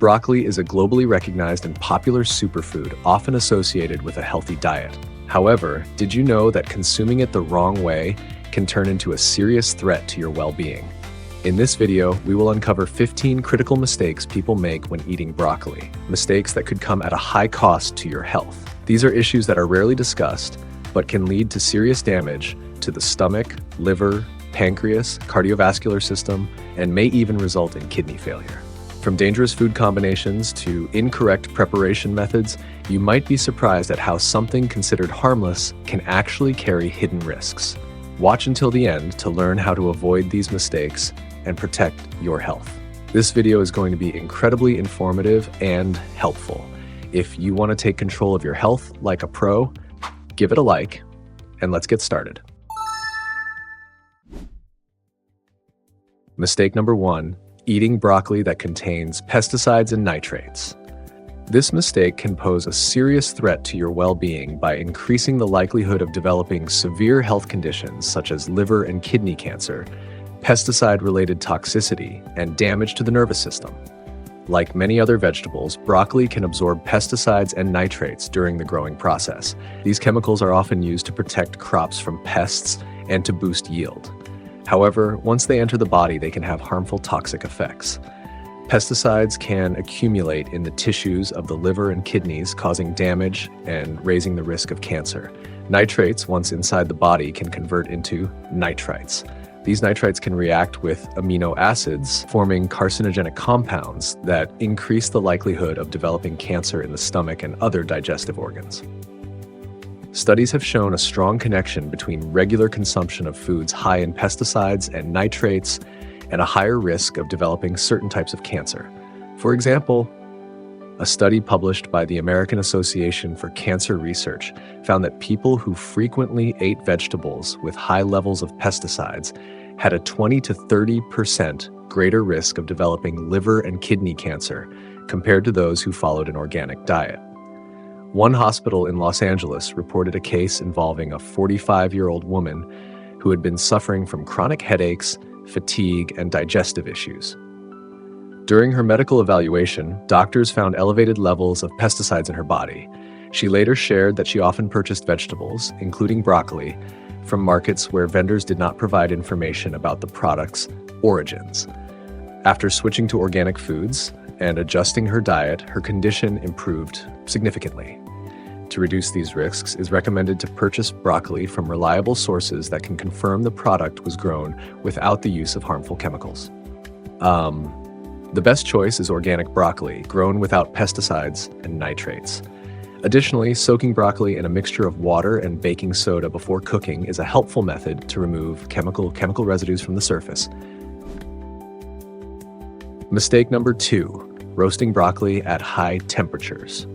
Broccoli is a globally recognized and popular superfood, often associated with a healthy diet. However, did you know that consuming it the wrong way can turn into a serious threat to your well-being? In this video, we will uncover 15 critical mistakes people make when eating broccoli, mistakes that could come at a high cost to your health. These are issues that are rarely discussed, but can lead to serious damage to the stomach, liver, pancreas, cardiovascular system, and may even result in kidney failure. From dangerous food combinations to incorrect preparation methods, you might be surprised at how something considered harmless can actually carry hidden risks. Watch until the end to learn how to avoid these mistakes and protect your health. This video is going to be incredibly informative and helpful. If you want to take control of your health like a pro, give it a like, and let's get started. Mistake number 1. Eating broccoli that contains pesticides and nitrates. This mistake can pose a serious threat to your well-being by increasing the likelihood of developing severe health conditions such as liver and kidney cancer, pesticide-related toxicity, and damage to the nervous system. Like many other vegetables, broccoli can absorb pesticides and nitrates during the growing process. These chemicals are often used to protect crops from pests and to boost yield. However, once they enter the body, they can have harmful toxic effects. Pesticides can accumulate in the tissues of the liver and kidneys, causing damage and raising the risk of cancer. Nitrates, once inside the body, can convert into nitrites. These nitrites can react with amino acids, forming carcinogenic compounds that increase the likelihood of developing cancer in the stomach and other digestive organs. Studies have shown a strong connection between regular consumption of foods high in pesticides and nitrates and a higher risk of developing certain types of cancer. For example, a study published by the American Association for Cancer Research found that people who frequently ate vegetables with high levels of pesticides had a 20 to 30% greater risk of developing liver and kidney cancer compared to those who followed an organic diet. One hospital in Los Angeles reported a case involving a 45-year-old woman who had been suffering from chronic headaches, fatigue, and digestive issues. During her medical evaluation, doctors found elevated levels of pesticides in her body. She later shared that she often purchased vegetables, including broccoli, from markets where vendors did not provide information about the product's origins. After switching to organic foods and adjusting her diet, her condition improved significantly. To reduce these risks, it is recommended to purchase broccoli from reliable sources that can confirm the product was grown without the use of harmful chemicals. The best choice is organic broccoli, grown without pesticides and nitrates. Additionally, soaking broccoli in a mixture of water and baking soda before cooking is a helpful method to remove chemical residues from the surface. Mistake number 2. Roasting broccoli at high temperatures.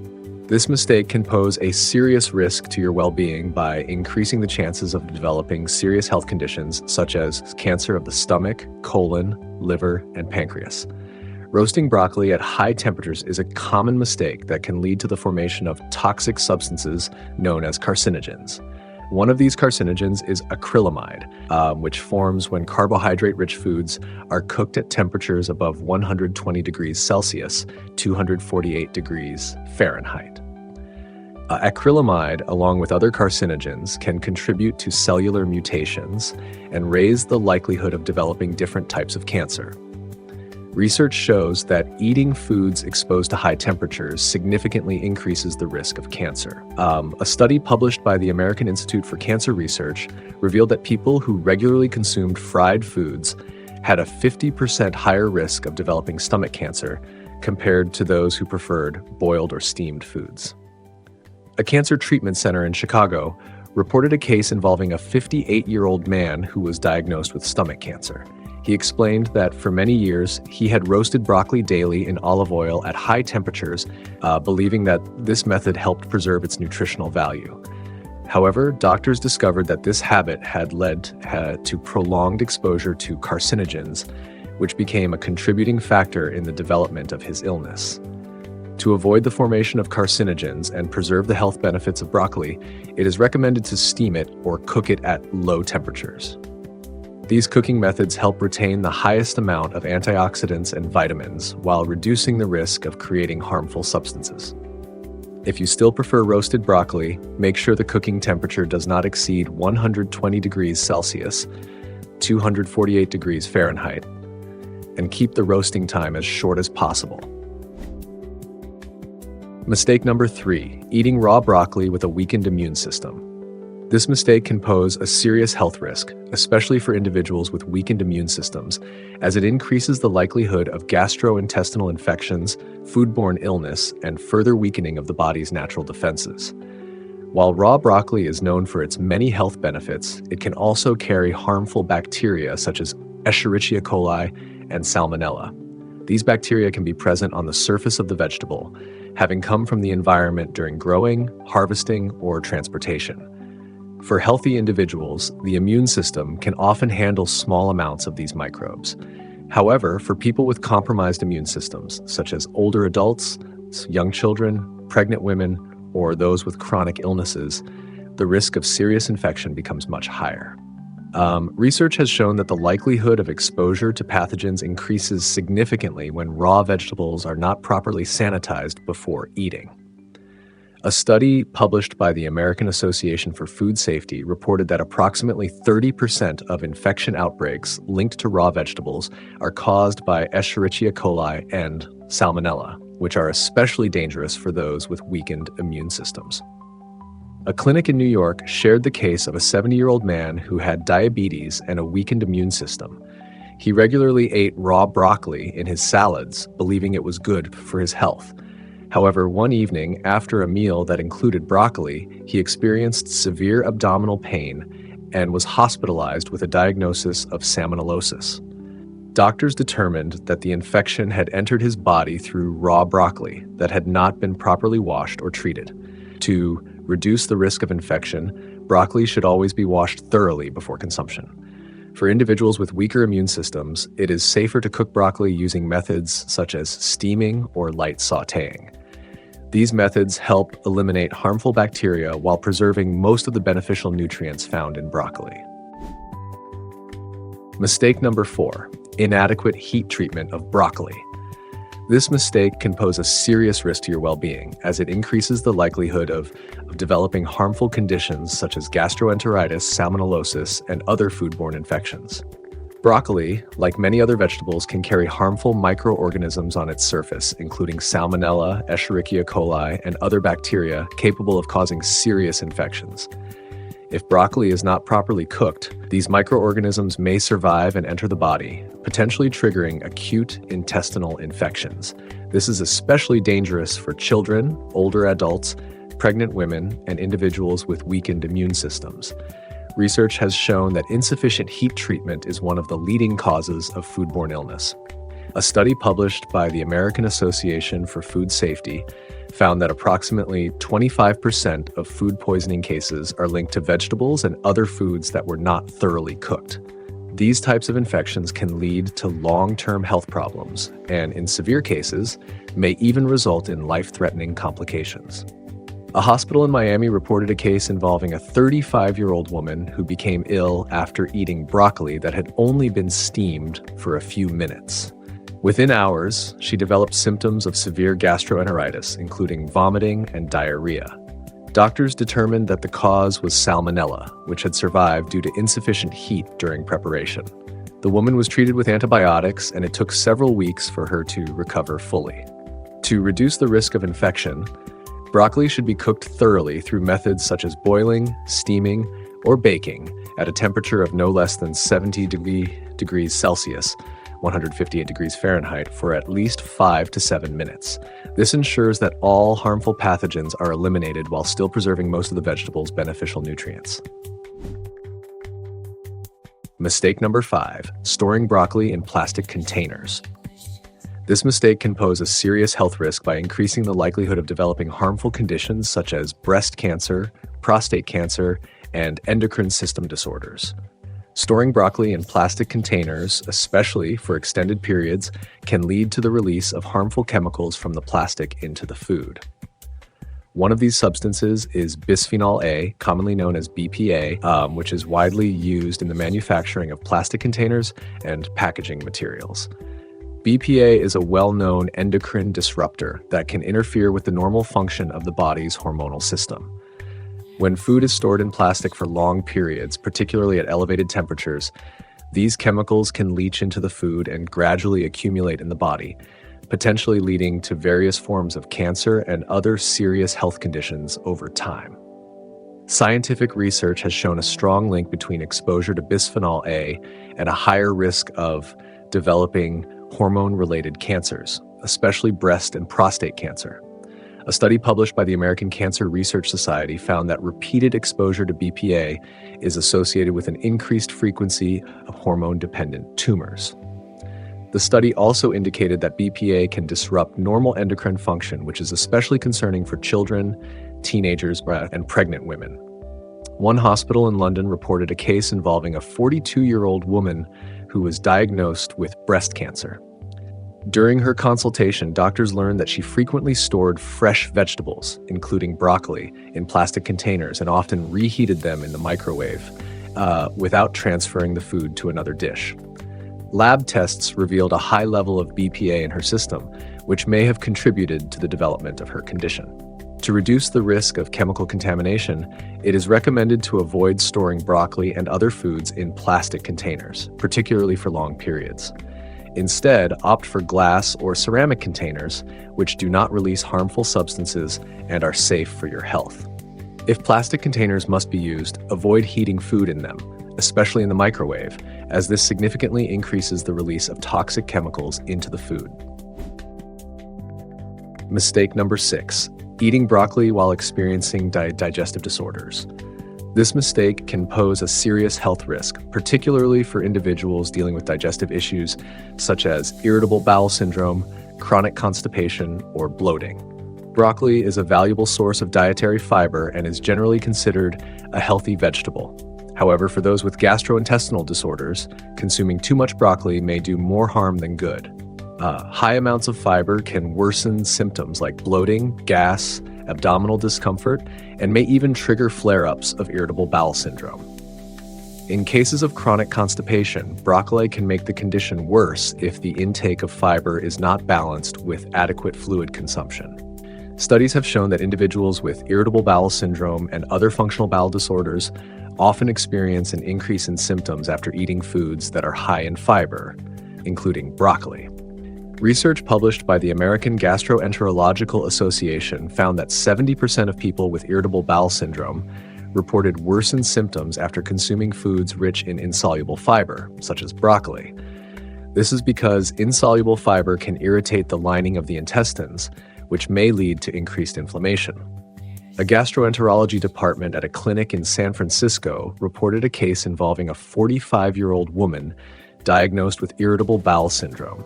This mistake can pose a serious risk to your well-being by increasing the chances of developing serious health conditions such as cancer of the stomach, colon, liver, and pancreas. Roasting broccoli at high temperatures is a common mistake that can lead to the formation of toxic substances known as carcinogens. One of these carcinogens is acrylamide, which forms when carbohydrate-rich foods are cooked at temperatures above 120 degrees Celsius, 248 degrees Fahrenheit. Acrylamide, along with other carcinogens, can contribute to cellular mutations and raise the likelihood of developing different types of cancer. Research shows that eating foods exposed to high temperatures significantly increases the risk of cancer. A study published by the American Institute for Cancer Research revealed that people who regularly consumed fried foods had a 50% higher risk of developing stomach cancer compared to those who preferred boiled or steamed foods. A cancer treatment center in Chicago reported a case involving a 58-year-old man who was diagnosed with stomach cancer. He explained that for many years, he had roasted broccoli daily in olive oil at high temperatures, believing that this method helped preserve its nutritional value. However, doctors discovered that this habit had led to prolonged exposure to carcinogens, which became a contributing factor in the development of his illness. To avoid the formation of carcinogens and preserve the health benefits of broccoli, it is recommended to steam it or cook it at low temperatures. These cooking methods help retain the highest amount of antioxidants and vitamins while reducing the risk of creating harmful substances. If you still prefer roasted broccoli, make sure the cooking temperature does not exceed 120 degrees Celsius, 248 degrees Fahrenheit, and keep the roasting time as short as possible. Mistake number 3, eating raw broccoli with a weakened immune system. This mistake can pose a serious health risk, especially for individuals with weakened immune systems, as it increases the likelihood of gastrointestinal infections, foodborne illness, and further weakening of the body's natural defenses. While raw broccoli is known for its many health benefits, it can also carry harmful bacteria such as Escherichia coli and Salmonella. These bacteria can be present on the surface of the vegetable, having come from the environment during growing, harvesting, or transportation. For healthy individuals, the immune system can often handle small amounts of these microbes. However, for people with compromised immune systems, such as older adults, young children, pregnant women, or those with chronic illnesses, the risk of serious infection becomes much higher. Research has shown that the likelihood of exposure to pathogens increases significantly when raw vegetables are not properly sanitized before eating. A study published by the American Association for Food Safety reported that approximately 30% of infection outbreaks linked to raw vegetables are caused by Escherichia coli and Salmonella, which are especially dangerous for those with weakened immune systems. A clinic in New York shared the case of a 70-year-old man who had diabetes and a weakened immune system. He regularly ate raw broccoli in his salads, believing it was good for his health. However, one evening, after a meal that included broccoli, he experienced severe abdominal pain and was hospitalized with a diagnosis of salmonellosis. Doctors determined that the infection had entered his body through raw broccoli that had not been properly washed or treated. To reduce the risk of infection, broccoli should always be washed thoroughly before consumption. For individuals with weaker immune systems, it is safer to cook broccoli using methods such as steaming or light sautéing. These methods help eliminate harmful bacteria while preserving most of the beneficial nutrients found in broccoli. Mistake number 4, inadequate heat treatment of broccoli. This mistake can pose a serious risk to your well-being, as it increases the likelihood of developing harmful conditions such as gastroenteritis, salmonellosis, and other foodborne infections. Broccoli, like many other vegetables, can carry harmful microorganisms on its surface, including Salmonella, Escherichia coli, and other bacteria capable of causing serious infections. If broccoli is not properly cooked, these microorganisms may survive and enter the body, potentially triggering acute intestinal infections. This is especially dangerous for children, older adults, pregnant women, and individuals with weakened immune systems. Research has shown that insufficient heat treatment is one of the leading causes of foodborne illness. A study published by the American Association for Food Safety found that approximately 25% of food poisoning cases are linked to vegetables and other foods that were not thoroughly cooked. These types of infections can lead to long-term health problems and, in severe cases, may even result in life-threatening complications. A hospital in Miami reported a case involving a 35-year-old woman who became ill after eating broccoli that had only been steamed for a few minutes. Within hours, she developed symptoms of severe gastroenteritis, including vomiting and diarrhea. Doctors determined that the cause was Salmonella, which had survived due to insufficient heat during preparation. The woman was treated with antibiotics, and it took several weeks for her to recover fully. To reduce the risk of infection, broccoli should be cooked thoroughly through methods such as boiling, steaming, or baking at a temperature of no less than 70 degrees Celsius, 158 degrees Fahrenheit, for at least 5 to 7 minutes. This ensures that all harmful pathogens are eliminated while still preserving most of the vegetable's beneficial nutrients. Mistake number 5, storing broccoli in plastic containers. This mistake can pose a serious health risk by increasing the likelihood of developing harmful conditions such as breast cancer, prostate cancer, and endocrine system disorders. Storing broccoli in plastic containers, especially for extended periods, can lead to the release of harmful chemicals from the plastic into the food. One of these substances is bisphenol A, commonly known as BPA, which is widely used in the manufacturing of plastic containers and packaging materials. BPA is a well-known endocrine disruptor that can interfere with the normal function of the body's hormonal system. When food is stored in plastic for long periods, particularly at elevated temperatures, these chemicals can leach into the food and gradually accumulate in the body, potentially leading to various forms of cancer and other serious health conditions over time. Scientific research has shown a strong link between exposure to bisphenol A and a higher risk of developing hormone-related cancers, especially breast and prostate cancer. A study published by the American Cancer Research Society found that repeated exposure to BPA is associated with an increased frequency of hormone-dependent tumors. The study also indicated that BPA can disrupt normal endocrine function, which is especially concerning for children, teenagers, and pregnant women. One hospital in London reported a case involving a 42-year-old woman who was diagnosed with breast cancer. During her consultation, doctors learned that she frequently stored fresh vegetables, including broccoli, in plastic containers and often reheated them in the microwave without transferring the food to another dish. Lab tests revealed a high level of BPA in her system, which may have contributed to the development of her condition. To reduce the risk of chemical contamination, it is recommended to avoid storing broccoli and other foods in plastic containers, particularly for long periods. Instead, opt for glass or ceramic containers, which do not release harmful substances and are safe for your health. If plastic containers must be used, avoid heating food in them, especially in the microwave, as this significantly increases the release of toxic chemicals into the food. Mistake number 6. Eating broccoli while experiencing digestive disorders. This mistake can pose a serious health risk, particularly for individuals dealing with digestive issues such as irritable bowel syndrome, chronic constipation, or bloating. Broccoli is a valuable source of dietary fiber and is generally considered a healthy vegetable. However, for those with gastrointestinal disorders, consuming too much broccoli may do more harm than good. High amounts of fiber can worsen symptoms like bloating, gas, abdominal discomfort, and may even trigger flare-ups of irritable bowel syndrome. In cases of chronic constipation, broccoli can make the condition worse if the intake of fiber is not balanced with adequate fluid consumption. Studies have shown that individuals with irritable bowel syndrome and other functional bowel disorders often experience an increase in symptoms after eating foods that are high in fiber, including broccoli. Research published by the American Gastroenterological Association found that 70% of people with irritable bowel syndrome reported worsened symptoms after consuming foods rich in insoluble fiber, such as broccoli. This is because insoluble fiber can irritate the lining of the intestines, which may lead to increased inflammation. A gastroenterology department at a clinic in San Francisco reported a case involving a 45-year-old woman diagnosed with irritable bowel syndrome.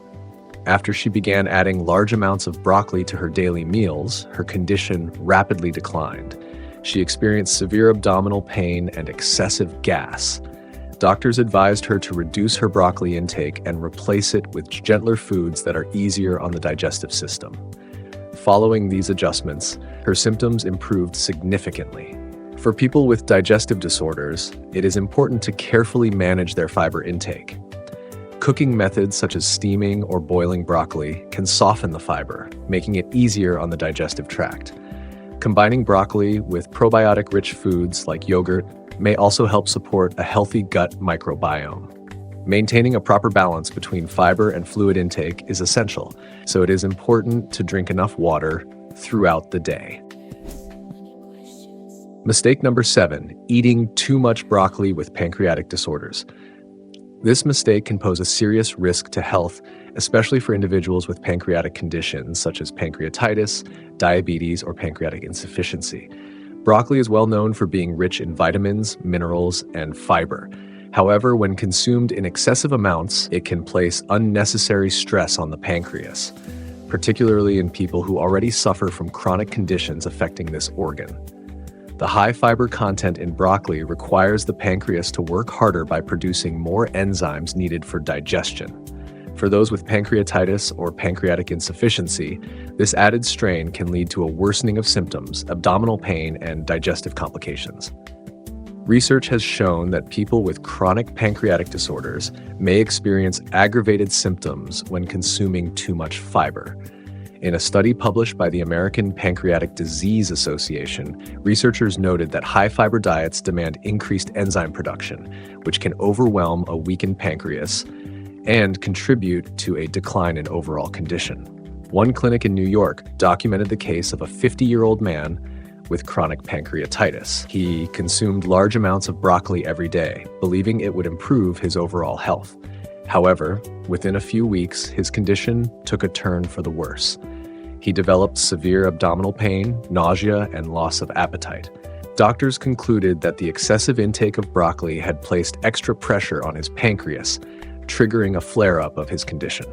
After she began adding large amounts of broccoli to her daily meals, her condition rapidly declined. She experienced severe abdominal pain and excessive gas. Doctors advised her to reduce her broccoli intake and replace it with gentler foods that are easier on the digestive system. Following these adjustments, her symptoms improved significantly. For people with digestive disorders, it is important to carefully manage their fiber intake. Cooking methods such as steaming or boiling broccoli can soften the fiber, making it easier on the digestive tract. Combining broccoli with probiotic-rich foods like yogurt may also help support a healthy gut microbiome. Maintaining a proper balance between fiber and fluid intake is essential, so it is important to drink enough water throughout the day. Mistake number 7, eating too much broccoli with pancreatic disorders. This mistake can pose a serious risk to health, especially for individuals with pancreatic conditions such as pancreatitis, diabetes, or pancreatic insufficiency. Broccoli is well known for being rich in vitamins, minerals, and fiber. However, when consumed in excessive amounts, it can place unnecessary stress on the pancreas, particularly in people who already suffer from chronic conditions affecting this organ. The high fiber content in broccoli requires the pancreas to work harder by producing more enzymes needed for digestion. For those with pancreatitis or pancreatic insufficiency, This added strain can lead to a worsening of symptoms, abdominal pain, and digestive complications. Research has shown that people with chronic pancreatic disorders may experience aggravated symptoms when consuming too much fiber. In a study published by the American Pancreatic Disease Association, researchers noted that high-fiber diets demand increased enzyme production, which can overwhelm a weakened pancreas and contribute to a decline in overall condition. One clinic in New York documented the case of a 50-year-old man with chronic pancreatitis. He consumed large amounts of broccoli every day, believing it would improve his overall health. However, within a few weeks, his condition took a turn for the worse. He developed severe abdominal pain, nausea, and loss of appetite. Doctors concluded that the excessive intake of broccoli had placed extra pressure on his pancreas, triggering a flare-up of his condition.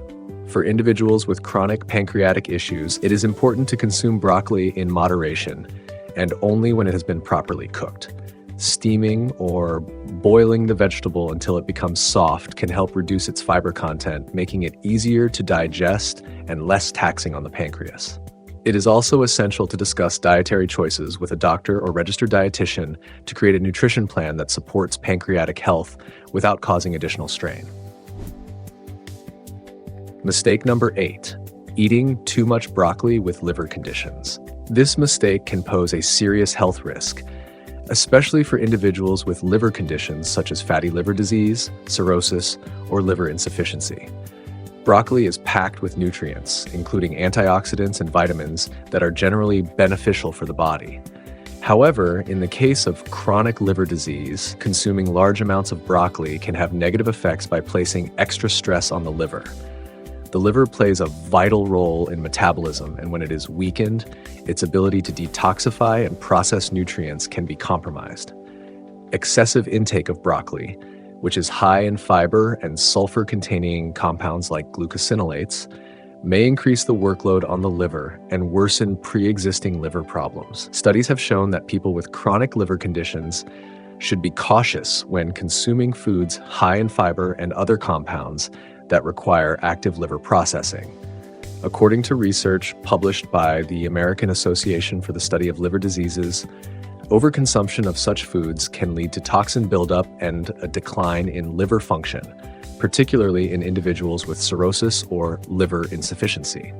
For individuals with chronic pancreatic issues, it is important to consume broccoli in moderation and only when it has been properly cooked. Steaming or boiling the vegetable until it becomes soft can help reduce its fiber content, making it easier to digest and less taxing on the pancreas. It is also essential to discuss dietary choices with a doctor or registered dietitian to create a nutrition plan that supports pancreatic health without causing additional strain. Mistake number 8, eating too much broccoli with liver conditions. This mistake can pose a serious health risk, especially for individuals with liver conditions such as fatty liver disease, cirrhosis, or liver insufficiency. Broccoli is packed with nutrients, including antioxidants and vitamins that are generally beneficial for the body. However, in the case of chronic liver disease, consuming large amounts of broccoli can have negative effects by placing extra stress on the liver. The liver plays a vital role in metabolism, and when it is weakened, its ability to detoxify and process nutrients can be compromised. Excessive intake of broccoli, which is high in fiber and sulfur-containing compounds like glucosinolates, may increase the workload on the liver and worsen pre-existing liver problems. Studies have shown that people with chronic liver conditions should be cautious when consuming foods high in fiber and other compounds that require active liver processing. According to research published by the American Association for the Study of Liver Diseases, overconsumption of such foods can lead to toxin buildup and a decline in liver function, particularly in individuals with cirrhosis or liver insufficiency.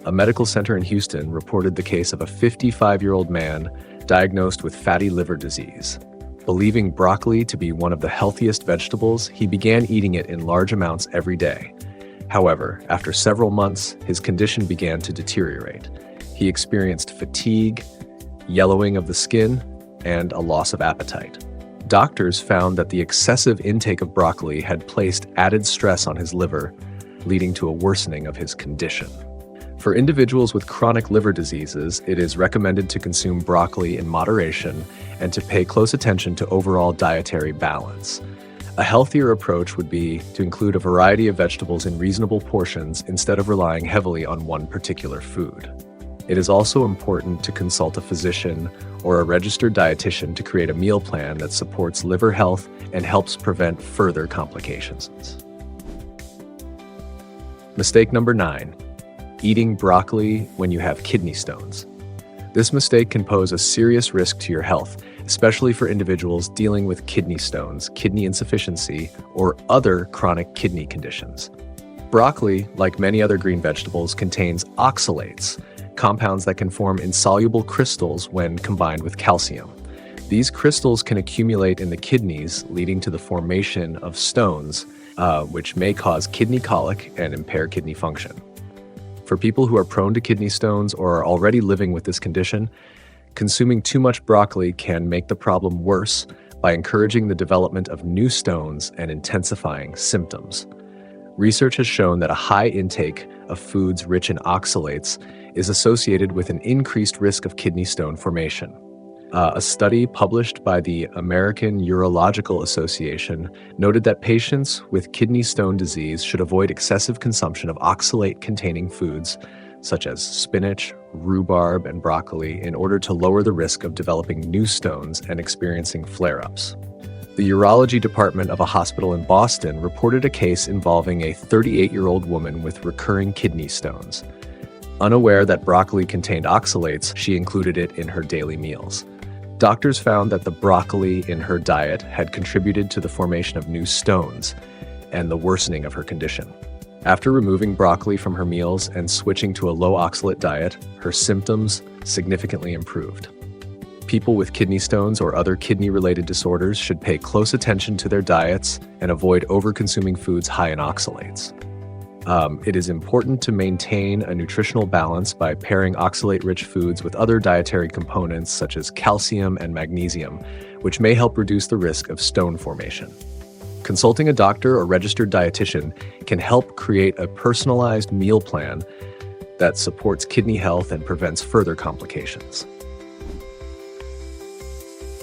A medical center in Houston reported the case of a 55-year-old man diagnosed with fatty liver disease. Believing broccoli to be one of the healthiest vegetables, he began eating it in large amounts every day. However, after several months, his condition began to deteriorate. He experienced fatigue, yellowing of the skin, and a loss of appetite. Doctors found that the excessive intake of broccoli had placed added stress on his liver, leading to a worsening of his condition. For individuals with chronic liver diseases, it is recommended to consume broccoli in moderation and to pay close attention to overall dietary balance. A healthier approach would be to include a variety of vegetables in reasonable portions instead of relying heavily on one particular food. It is also important to consult a physician or a registered dietitian to create a meal plan that supports liver health and helps prevent further complications. Mistake number 9. Eating broccoli when you have kidney stones. This mistake can pose a serious risk to your health, especially for individuals dealing with kidney stones, kidney insufficiency, or other chronic kidney conditions. Broccoli, like many other green vegetables, contains oxalates, compounds that can form insoluble crystals when combined with calcium. These crystals can accumulate in the kidneys, leading to the formation of stones, which may cause kidney colic and impair kidney function. For people who are prone to kidney stones or are already living with this condition, consuming too much broccoli can make the problem worse by encouraging the development of new stones and intensifying symptoms. Research has shown that a high intake of foods rich in oxalates is associated with an increased risk of kidney stone formation. A study published by the American Urological Association noted that patients with kidney stone disease should avoid excessive consumption of oxalate-containing foods such as spinach, rhubarb, and broccoli in order to lower the risk of developing new stones and experiencing flare-ups. The urology department of a hospital in Boston reported a case involving a 38-year-old woman with recurring kidney stones. Unaware that broccoli contained oxalates, she included it in her daily meals. Doctors found that the broccoli in her diet had contributed to the formation of new stones and the worsening of her condition. After removing broccoli from her meals and switching to a low oxalate diet, her symptoms significantly improved. People with kidney stones or other kidney-related disorders should pay close attention to their diets and avoid over-consuming foods high in oxalates. It is important to maintain a nutritional balance by pairing oxalate-rich foods with other dietary components such as calcium and magnesium, which may help reduce the risk of stone formation. Consulting a doctor or registered dietitian can help create a personalized meal plan that supports kidney health and prevents further complications.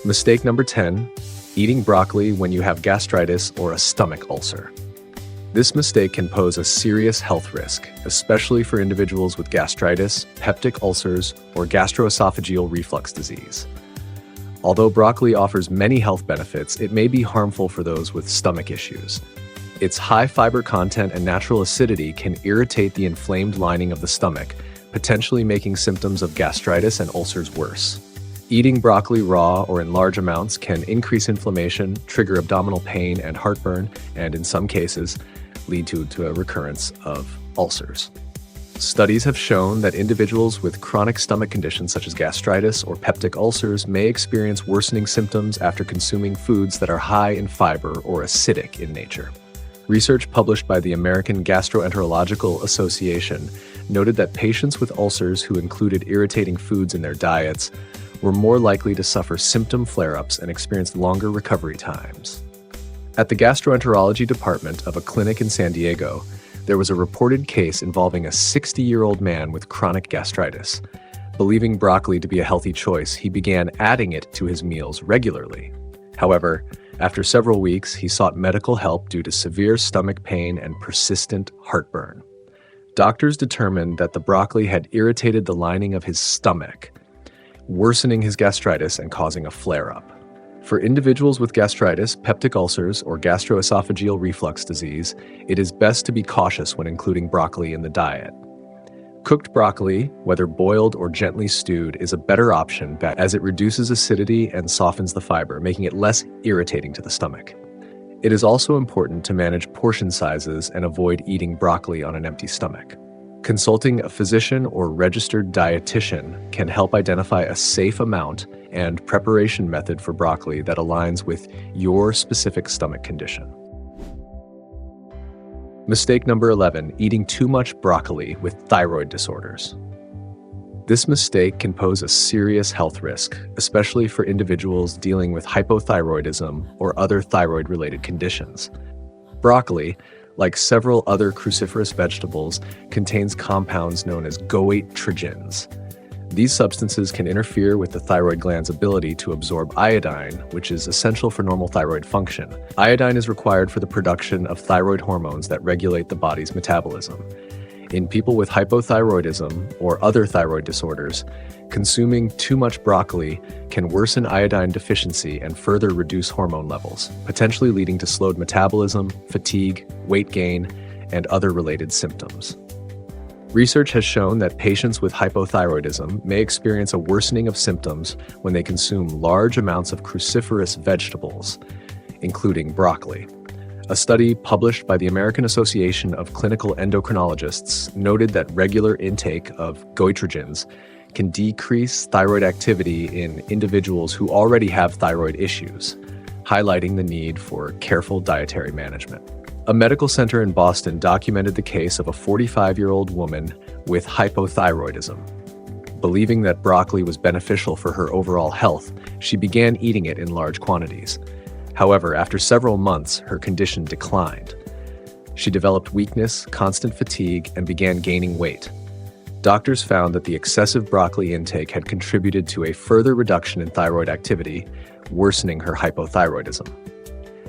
Mistake number 10, eating broccoli when you have gastritis or a stomach ulcer. This mistake can pose a serious health risk, especially for individuals with gastritis, peptic ulcers, or gastroesophageal reflux disease. Although broccoli offers many health benefits, it may be harmful for those with stomach issues. Its high fiber content and natural acidity can irritate the inflamed lining of the stomach, potentially making symptoms of gastritis and ulcers worse. Eating broccoli raw or in large amounts can increase inflammation, trigger abdominal pain and heartburn, and in some cases, lead to a recurrence of ulcers. Studies have shown that individuals with chronic stomach conditions such as gastritis or peptic ulcers may experience worsening symptoms after consuming foods that are high in fiber or acidic in nature. Research published by the American Gastroenterological Association noted that patients with ulcers who included irritating foods in their diets were more likely to suffer symptom flare-ups and experience longer recovery times. At the gastroenterology department of a clinic in San Diego, there was a reported case involving a 60-year-old man with chronic gastritis. Believing broccoli to be a healthy choice, he began adding it to his meals regularly. However, after several weeks, he sought medical help due to severe stomach pain and persistent heartburn. Doctors determined that the broccoli had irritated the lining of his stomach, worsening his gastritis and causing a flare-up. For individuals with gastritis, peptic ulcers, or gastroesophageal reflux disease, it is best to be cautious when including broccoli in the diet. Cooked broccoli, whether boiled or gently stewed, is a better option as it reduces acidity and softens the fiber, making it less irritating to the stomach. It is also important to manage portion sizes and avoid eating broccoli on an empty stomach. Consulting a physician or registered dietitian can help identify a safe amount and preparation method for broccoli that aligns with your specific stomach condition. Mistake number 11, eating too much broccoli with thyroid disorders. This mistake can pose a serious health risk, especially for individuals dealing with hypothyroidism or other thyroid-related conditions. Broccoli, like several other cruciferous vegetables, contains compounds known as goitrogens. These substances can interfere with the thyroid gland's ability to absorb iodine, which is essential for normal thyroid function. Iodine is required for the production of thyroid hormones that regulate the body's metabolism. In people with hypothyroidism or other thyroid disorders, consuming too much broccoli can worsen iodine deficiency and further reduce hormone levels, potentially leading to slowed metabolism, fatigue, weight gain, and other related symptoms. Research has shown that patients with hypothyroidism may experience a worsening of symptoms when they consume large amounts of cruciferous vegetables, including broccoli. A study published by the American Association of Clinical Endocrinologists noted that regular intake of goitrogens can decrease thyroid activity in individuals who already have thyroid issues, highlighting the need for careful dietary management. A medical center in Boston documented the case of a 45-year-old woman with hypothyroidism. Believing that broccoli was beneficial for her overall health, she began eating it in large quantities. However, after several months, her condition declined. She developed weakness, constant fatigue, and began gaining weight. Doctors found that the excessive broccoli intake had contributed to a further reduction in thyroid activity, worsening her hypothyroidism.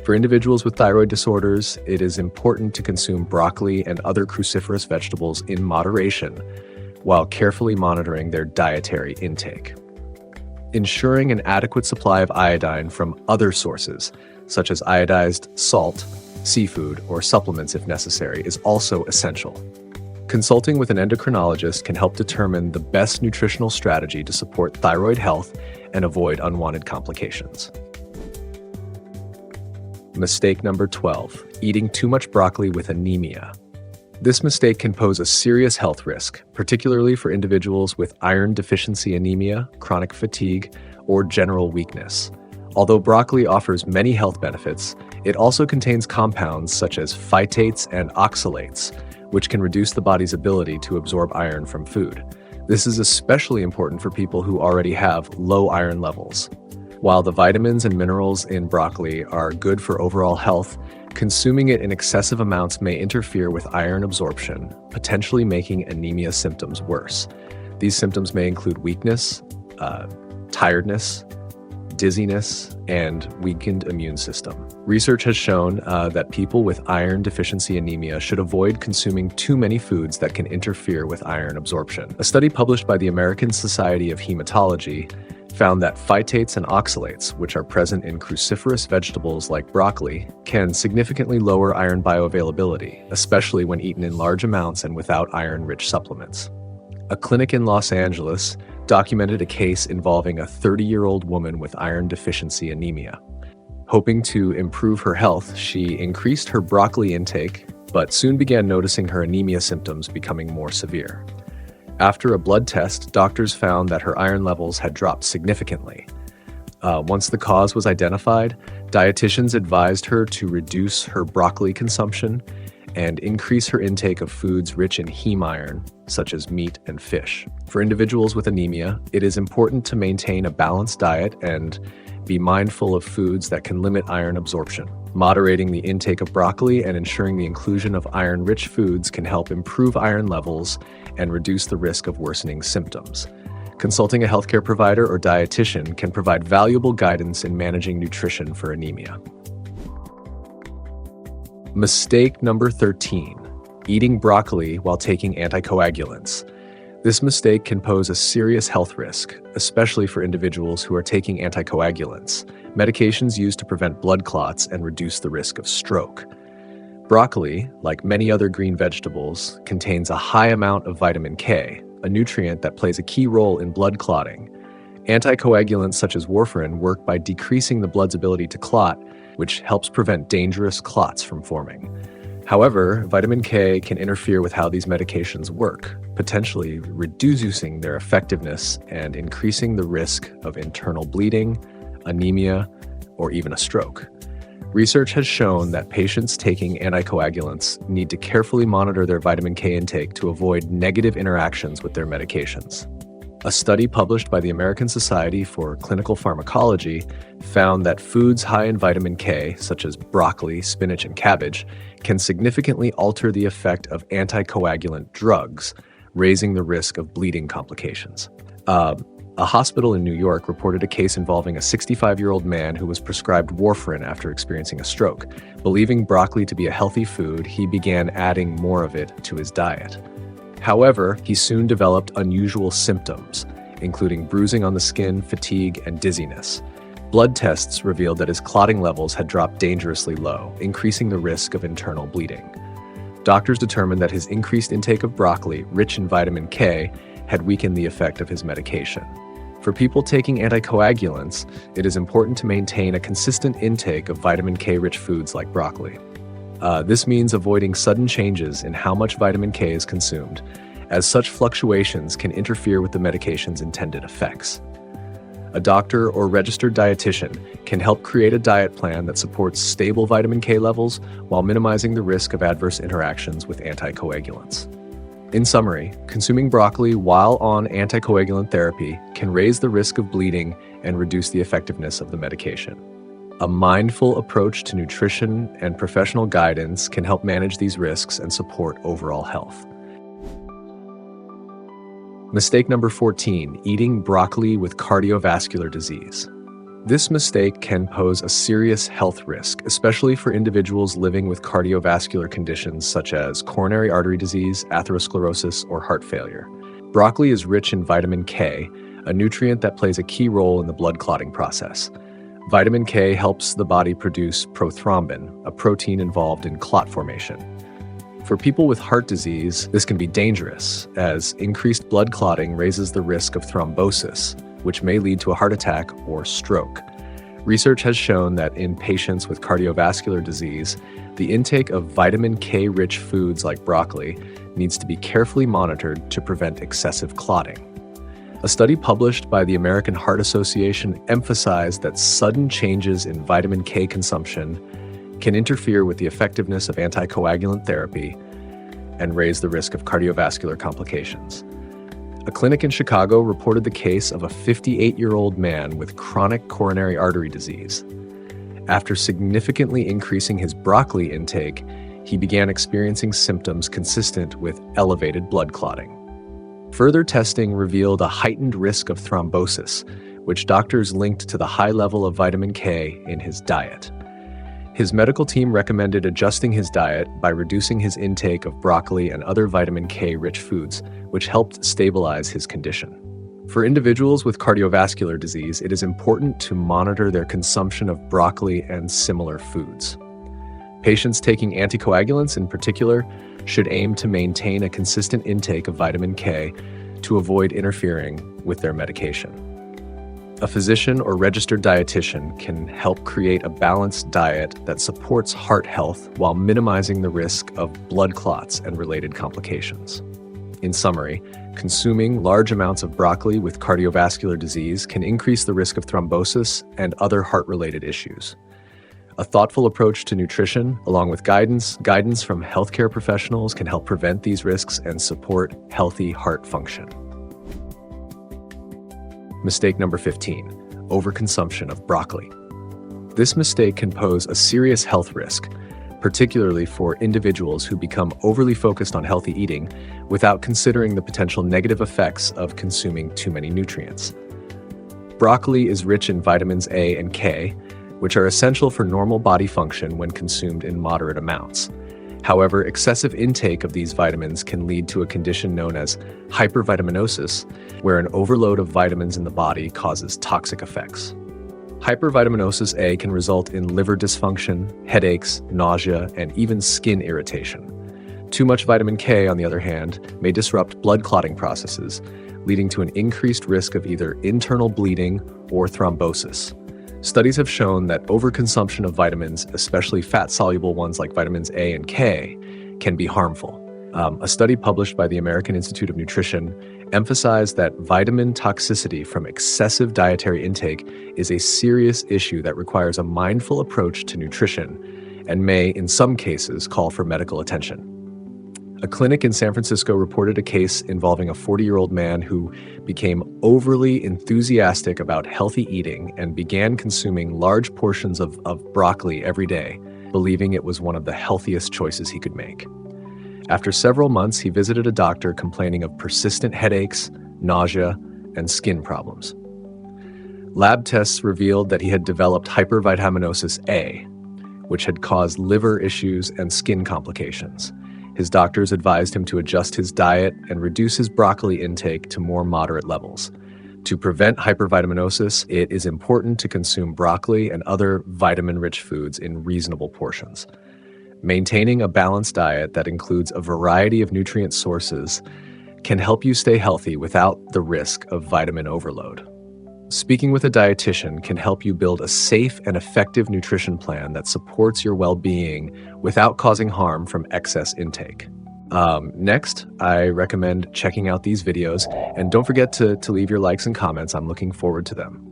For individuals with thyroid disorders, it is important to consume broccoli and other cruciferous vegetables in moderation, while carefully monitoring their dietary intake. Ensuring an adequate supply of iodine from other sources, such as iodized salt, seafood, or supplements if necessary, is also essential. Consulting with an endocrinologist can help determine the best nutritional strategy to support thyroid health and avoid unwanted complications. Mistake number 12, eating too much broccoli with anemia. This mistake can pose a serious health risk, particularly for individuals with iron deficiency anemia, chronic fatigue, or general weakness. Although broccoli offers many health benefits, it also contains compounds such as phytates and oxalates, which can reduce the body's ability to absorb iron from food. This is especially important for people who already have low iron levels. While the vitamins and minerals in broccoli are good for overall health, consuming it in excessive amounts may interfere with iron absorption, potentially making anemia symptoms worse. These symptoms may include weakness, tiredness, dizziness, and weakened immune system. Research has shown that people with iron deficiency anemia should avoid consuming too many foods that can interfere with iron absorption. A study published by the American Society of Hematology found that phytates and oxalates, which are present in cruciferous vegetables like broccoli, can significantly lower iron bioavailability, especially when eaten in large amounts and without iron-rich supplements. A clinic in Los Angeles documented a case involving a 30-year-old woman with iron deficiency anemia. Hoping to improve her health, she increased her broccoli intake, but soon began noticing her anemia symptoms becoming more severe. After a blood test, doctors found that her iron levels had dropped significantly. Once the cause was identified, dietitians advised her to reduce her broccoli consumption and increase her intake of foods rich in heme iron, such as meat and fish. For individuals with anemia, it is important to maintain a balanced diet and be mindful of foods that can limit iron absorption. Moderating the intake of broccoli and ensuring the inclusion of iron-rich foods can help improve iron levels and reduce the risk of worsening symptoms. Consulting a healthcare provider or dietitian can provide valuable guidance in managing nutrition for anemia. Mistake number 13, eating broccoli while taking anticoagulants. This mistake can pose a serious health risk, especially for individuals who are taking anticoagulants, medications used to prevent blood clots and reduce the risk of stroke. Broccoli, like many other green vegetables, contains a high amount of vitamin K, a nutrient that plays a key role in blood clotting. Anticoagulants such as warfarin work by decreasing the blood's ability to clot, which helps prevent dangerous clots from forming. However, vitamin K can interfere with how these medications work, potentially reducing their effectiveness and increasing the risk of internal bleeding, anemia, or even a stroke. Research has shown that patients taking anticoagulants need to carefully monitor their vitamin K intake to avoid negative interactions with their medications. A study published by the American Society for Clinical Pharmacology found that foods high in vitamin K, such as broccoli, spinach, and cabbage, can significantly alter the effect of anticoagulant drugs, raising the risk of bleeding complications. A hospital in New York reported a case involving a 65-year-old man who was prescribed warfarin after experiencing a stroke. Believing broccoli to be a healthy food, he began adding more of it to his diet. However, he soon developed unusual symptoms, including bruising on the skin, fatigue, and dizziness. Blood tests revealed that his clotting levels had dropped dangerously low, increasing the risk of internal bleeding. Doctors determined that his increased intake of broccoli, rich in vitamin K, had weakened the effect of his medication. For people taking anticoagulants, it is important to maintain a consistent intake of vitamin K-rich foods like broccoli. This means avoiding sudden changes in how much vitamin K is consumed, as such fluctuations can interfere with the medication's intended effects. A doctor or registered dietitian can help create a diet plan that supports stable vitamin K levels while minimizing the risk of adverse interactions with anticoagulants. In summary, consuming broccoli while on anticoagulant therapy can raise the risk of bleeding and reduce the effectiveness of the medication. A mindful approach to nutrition and professional guidance can help manage these risks and support overall health. Mistake number 14, eating broccoli with cardiovascular disease. This mistake can pose a serious health risk, especially for individuals living with cardiovascular conditions such as coronary artery disease, atherosclerosis, or heart failure. Broccoli is rich in vitamin K, a nutrient that plays a key role in the blood clotting process. Vitamin K helps the body produce prothrombin, a protein involved in clot formation. For people with heart disease, this can be dangerous, as increased blood clotting raises the risk of thrombosis, which may lead to a heart attack or stroke. Research has shown that in patients with cardiovascular disease, the intake of vitamin K-rich foods like broccoli needs to be carefully monitored to prevent excessive clotting. A study published by the American Heart Association emphasized that sudden changes in vitamin K consumption can interfere with the effectiveness of anticoagulant therapy and raise the risk of cardiovascular complications. A clinic in Chicago reported the case of a 58-year-old man with chronic coronary artery disease. After significantly increasing his broccoli intake, he began experiencing symptoms consistent with elevated blood clotting. Further testing revealed a heightened risk of thrombosis, which doctors linked to the high level of vitamin K in his diet. His medical team recommended adjusting his diet by reducing his intake of broccoli and other vitamin K-rich foods, which helped stabilize his condition. For individuals with cardiovascular disease, it is important to monitor their consumption of broccoli and similar foods. Patients taking anticoagulants in particular should aim to maintain a consistent intake of vitamin K to avoid interfering with their medication. A physician or registered dietitian can help create a balanced diet that supports heart health while minimizing the risk of blood clots and related complications. In summary, consuming large amounts of broccoli with cardiovascular disease can increase the risk of thrombosis and other heart-related issues. A thoughtful approach to nutrition, along with guidance from healthcare professionals, can help prevent these risks and support healthy heart function. Mistake number 15, overconsumption of broccoli. This mistake can pose a serious health risk, particularly for individuals who become overly focused on healthy eating without considering the potential negative effects of consuming too many nutrients. Broccoli is rich in vitamins A and K, which are essential for normal body function when consumed in moderate amounts. However, excessive intake of these vitamins can lead to a condition known as hypervitaminosis, where an overload of vitamins in the body causes toxic effects. Hypervitaminosis A can result in liver dysfunction, headaches, nausea, and even skin irritation. Too much vitamin K, on the other hand, may disrupt blood clotting processes, leading to an increased risk of either internal bleeding or thrombosis. Studies have shown that overconsumption of vitamins, especially fat-soluble ones like vitamins A and K, can be harmful. A study published by the American Institute of Nutrition emphasized that vitamin toxicity from excessive dietary intake is a serious issue that requires a mindful approach to nutrition and may, in some cases, call for medical attention. A clinic in San Francisco reported a case involving a 40-year-old man who became overly enthusiastic about healthy eating and began consuming large portions of broccoli every day, believing it was one of the healthiest choices he could make. After several months, he visited a doctor complaining of persistent headaches, nausea, and skin problems. Lab tests revealed that he had developed hypervitaminosis A, which had caused liver issues and skin complications. His doctors advised him to adjust his diet and reduce his broccoli intake to more moderate levels. To prevent hypervitaminosis, it is important to consume broccoli and other vitamin-rich foods in reasonable portions. Maintaining a balanced diet that includes a variety of nutrient sources can help you stay healthy without the risk of vitamin overload. Speaking with a dietitian can help you build a safe and effective nutrition plan that supports your well-being without causing harm from excess intake. Next, I recommend checking out these videos, and don't forget to leave your likes and comments. I'm looking forward to them.